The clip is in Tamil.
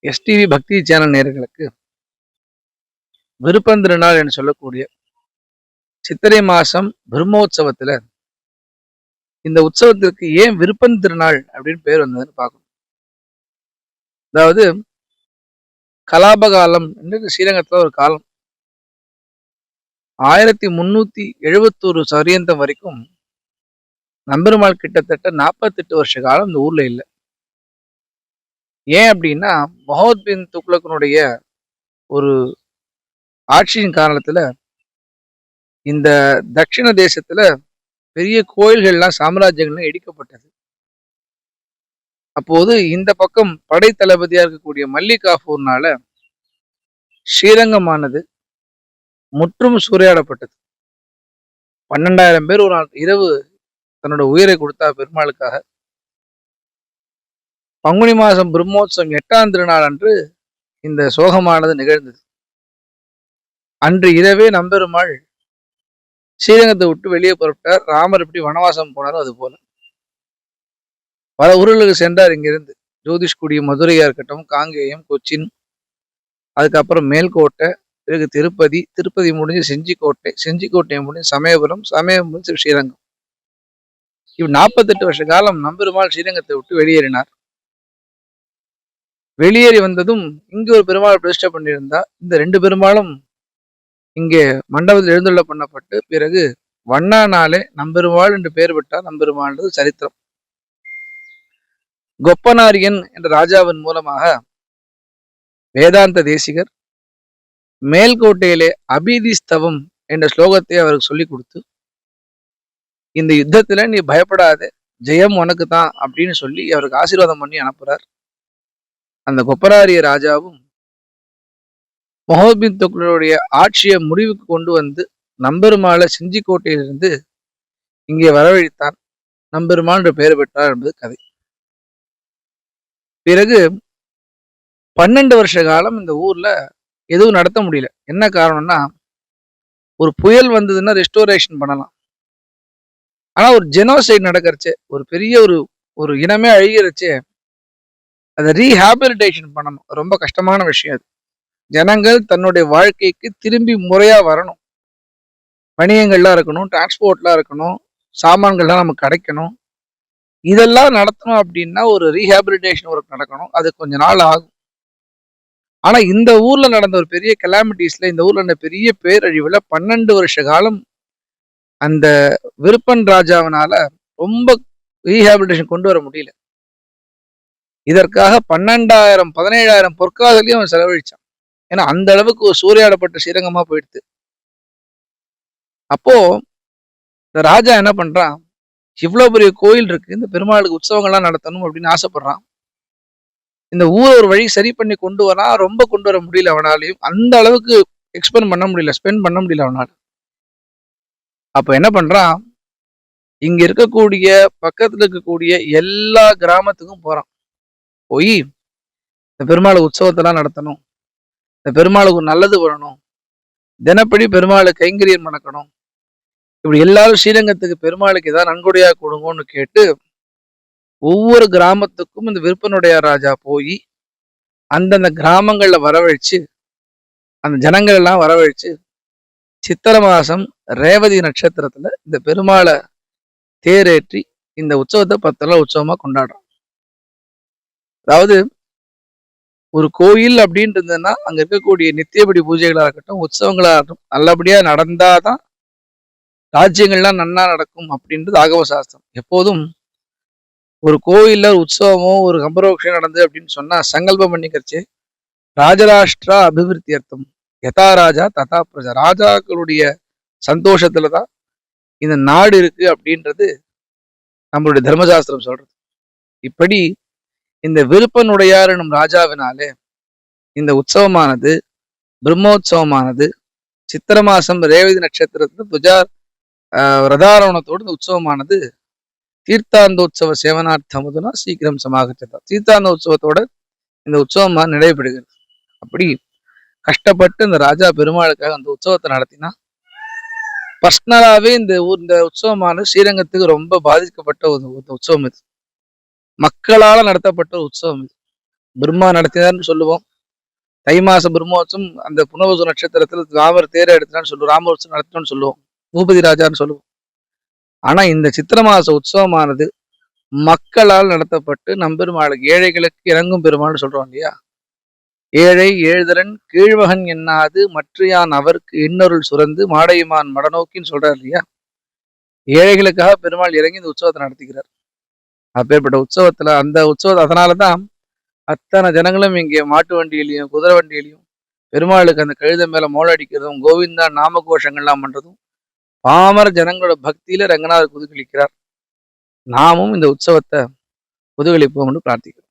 எஸ்டிவி பக்தி சேனல் நேயர்களுக்கு விருப்பந்திருநாள் என்று சொல்லக்கூடிய சித்திரை மாசம் பிரம்மோற்சவத்துல இந்த உற்சவத்திற்கு ஏன் விருப்பந்திருநாள் அப்படின்னு பேர் வந்ததுன்னு பார்க்கணும். அதாவது கலாபகாலம் என்று ஸ்ரீரங்கத்துல ஒரு காலம் 1371 சரியந்தம் வரைக்கும் நம்பெருமாள் கிட்டத்தட்ட 48 வருஷ காலம் இந்த ஊர்ல இல்லை. ஏன் அப்படின்னா மொஹம்மத் பின் துக்ளக்கினுடைய ஒரு ஆட்சியின் காரணத்துல இந்த தட்சிண தேசத்துல பெரிய கோயில்கள்லாம் சாம்ராஜ்யங்கள்லாம் இடிக்கப்பட்டது. அப்போது இந்த பக்கம் படை தளபதியா இருக்கக்கூடிய மல்லிகாஃபூர்னால ஸ்ரீரங்கமானது முற்றும் சூறையாடப்பட்டது. 12,000 பேர் ஒரு நாள் இரவு தன்னோட உயிரை கொடுத்தா பெருமாளுக்காக. பங்குனி மாசம் பிரம்மோற்சவம் 8ஆம் திருநாள் அன்று இந்த சோகமானது நிகழ்ந்தது. அன்று இரவே நம்பெருமாள் ஸ்ரீரங்கத்தை விட்டு வெளியே புறப்பட்டார். ராமர் எப்படி வனவாசம் போனாரோ அது போல பல ஊர்களுக்கு சென்றார். இங்கிருந்து ஜோதிஷ்குடி, மதுரையா இருக்கட்டும், காங்கேயம், கொச்சின், அதுக்கப்புறம் மேல்கோட்டை, பிறகு திருப்பதி, திருப்பதி முடிஞ்சு செஞ்சிக்கோட்டை, செஞ்சிக்கோட்டை முடிஞ்சு சமயபுரம், சமயம் முடிஞ்சு ஸ்ரீரங்கம். 48 வருஷ காலம் நம்பெருமாள் ஸ்ரீரங்கத்தை விட்டு வெளியேறினார். வெளியேறி வந்ததும் இங்கு ஒரு பெருமாள் பிரதிஷ்டை பண்ணியிருந்தா இந்த 2 பெருமாளும் இங்கே மண்டபத்தில் எழுந்துள்ள பண்ணப்பட்டு பிறகு வண்ணா நாளே நம்பெருமாள் என்று பெயர் விட்டார். நம்பெருமாள் சரித்திரம். கொப்பனாரியன் என்ற ராஜாவின் மூலமாக வேதாந்த தேசிகர் மேல்கோட்டையிலே அபிதிஸ்தவம் என்ற ஸ்லோகத்தை அவருக்கு சொல்லி கொடுத்து இந்த யுத்தத்துல நீ பயப்படாத, ஜெயம் உனக்கு தான் அப்படின்னு சொல்லி அவருக்கு ஆசீர்வாதம் பண்ணி அனுப்புறார். அந்த கொப்பனாரிய ராஜாவும் மொஹம்மத் பின் துக்ளக்குடைய ஆட்சியை முடிவுக்கு கொண்டு வந்து நம்பெருமாளை செஞ்சிக்கோட்டையிலிருந்து இங்கே வரவழைத்தான். நம்பெருமாள் என்று பெயர் பெற்றார் என்பது கதை. பிறகு 12 வருஷ காலம் இந்த ஊர்ல எதுவும் நடத்த முடியல. என்ன காரணம்னா, ஒரு புயல் வந்ததுன்னா ரெஸ்டோரேஷன் பண்ணலாம். ஆனா ஒரு ஜெனோசைட் நடக்கிறச்சே, ஒரு பெரிய ஒரு இனமே அழிகிறச்சே அதை ரீஹாபிலிட்டேஷன் பண்ணணும். ரொம்ப கஷ்டமான விஷயம் அது. ஜனங்கள் தன்னுடைய வாழ்க்கைக்கு திரும்பி முறையா வரணும். வணிகங்கள்லாம் இருக்கணும், டிரான்ஸ்போர்ட்லாம் இருக்கணும், சாமான்கள்லாம் நமக்கு கிடைக்கணும். இதெல்லாம் நடத்தணும் அப்படின்னா ஒரு ரீஹாபிலிட்டேஷன் ஒர்க் நடக்கணும். அது கொஞ்ச நாள் ஆகும். ஆனா இந்த ஊர்ல நடந்த ஒரு பெரிய கலாமிட்டிஸ்ல, இந்த ஊர்ல நடந்த பெரிய பேரழிவுல 12 வருஷ காலம் அந்த விருப்பன் ராஜாவினால ரொம்ப ரீஹாபிலிட்டேஷன் கொண்டு வர முடியல. இதற்காக 12,000 17,000 பொற்காதலையும் அவன் செலவழிச்சான். ஏன்னா அந்த அளவுக்கு ஒரு சூறையாடப்பட்ட ஸ்ரீரங்கமா போயிடுது. அப்போ இந்த ராஜா என்ன பண்றான், இவ்வளவு பெரிய கோயில் இருக்கு, இந்த பெருமாளுக்கு உற்சவங்கள்லாம் நடத்தணும் அப்படின்னு ஆசைப்படுறான். இந்த ஊரை ஒரு வழி சரி பண்ணி கொண்டு வரா, ரொம்ப கொண்டு வர முடியல அவனாலையும். அந்த அளவுக்கு எக்ஸ்பெண்ட் பண்ண முடியல, ஸ்பெண்ட் பண்ண முடியல அவனால. அப்ப என்ன பண்றான், இங்க இருக்கக்கூடிய பக்கத்துல இருக்கக்கூடிய எல்லா கிராமத்துக்கும் போறான். போய் இந்த பெருமாள் உற்சவத்தெல்லாம் நடத்தணும், இந்த பெருமாளுக்கு நல்லது பண்ணணும், தினப்படி பெருமாளுக்கு கைங்கரியம் நடக்கணும், இப்படி எல்லாரும் ஸ்ரீரங்கத்துக்கு பெருமாளுக்கு ஏதாவது நன்கொடையா கொடுங்கன்னு கேட்டு ஒவ்வொரு கிராமத்துக்கும் இந்த விருப்பனுடைய ராஜா போய் அந்தந்த கிராமங்கள்ல வரவழைச்சு, அந்த ஜனங்கள் எல்லாம் வரவழைச்சு சித்திரை மாசம் ரேவதி நட்சத்திரத்துல இந்த பெருமாளை தேரேற்றி இந்த உற்சவத்தை 10 நாள் உற்சவமா கொண்டாடுறோம். அதாவது ஒரு கோயில் அப்படின்னு இருந்ததுன்னா அங்க இருக்கக்கூடிய நித்தியபடி பூஜைகளா இருக்கட்டும், உற்சவங்களா இருக்கட்டும், நல்லபடியா நடந்தாதான் ராஜ்யங்கள்லாம் நன்னா நடக்கும் அப்படின்றது ஆகவ சாஸ்திரம். எப்போதும் ஒரு கோயில்ல உற்சவமோ ஒரு கம்பரோக்ஷம் நடந்து அப்படின்னு சொன்னா சங்கல்பம் பண்ணிக்கிறச்சு, ராஜராஷ்டிரா அபிவிருத்தி அர்த்தம், யதா ராஜா ததா பிரஜா, ராஜாக்களுடைய சந்தோஷத்துலதான் இந்த நாடு இருக்கு அப்படின்றது நம்மளுடைய தர்மசாஸ்திரம் சொல்றது. இப்படி இந்த விருப்பனுடையார் எனும் ராஜாவினாலே இந்த உற்சவமானது, பிரம்மோற்சவமானது சித்திர மாசம் ரேவதி நட்சத்திரத்துல துஜா ரதாரோணத்தோடு இந்த உற்சவமானது தீர்த்தாந்தோற்சவ சேவனார்த்தமுதுனா சீக்கிரம் சமாகச்சதா, தீர்த்தாந்த உற்சவத்தோட இந்த உற்சவமா நிறைவுபடுகிறது. அப்படி கஷ்டப்பட்டு இந்த ராஜா பெருமாளுக்காக அந்த உற்சவத்தை நடத்தினா, பர்சனலாவே இந்த உற்சவமானது ஸ்ரீரங்கத்துக்கு ரொம்ப பாதிக்கப்பட்ட ஒரு உற்சவம் இது. மக்களால நடத்தப்பட்ட உற்சவம் இது. பிரம்மா நடத்தினார்னு சொல்லுவோம். தை மாச பிரம்மோற்சவம் அந்த புனர்வசு நட்சத்திரத்துல ராமர் தேரை எடுத்தான்னு சொல்லுவோம். ராமோற்சவம் நடத்தினோம்னு சொல்லுவோம். பூபதி ராஜான்னு சொல்லுவோம். ஆனா இந்த சித்திர மாச உற்சவமானது மக்களால் நடத்தப்பட்டு நம்பெருமாளுக்கு ஏழைகளுக்கு இறங்கும் பெருமாள்னு சொல்றோம் இல்லையா? ஏழை ஏழ்தரன் கீழ்வகன் என்னாது மற்றையான் அவருக்கு இன்னொருள் சுரந்து மாடையுமான் மடநோக்கின்னு சொல்றாரு இல்லையா? ஏழைகளுக்காக பெருமாள் இறங்கி இந்த உற்சவத்தை நடத்திக்கிறார். அப்பேற்பட்ட உற்சவத்துல அந்த உற்சவம் அதனாலதான் அத்தனை ஜனங்களும் இங்கே மாட்டு வண்டியிலையும் குதிரை வண்டியிலையும் பெருமாளுக்கு அந்த கழுத மேல மோளடிக்கிறதும் கோவிந்தா நாம கோஷங்கள்லாம் பண்றதும் பாமர ஜனங்களோட பக்தியில ரங்கநாதர் குதூகலிக்கிறார். நாமும் இந்த உற்சவத்தை குதூகலிப்போம் என்று பிரார்த்திக்கிறோம்.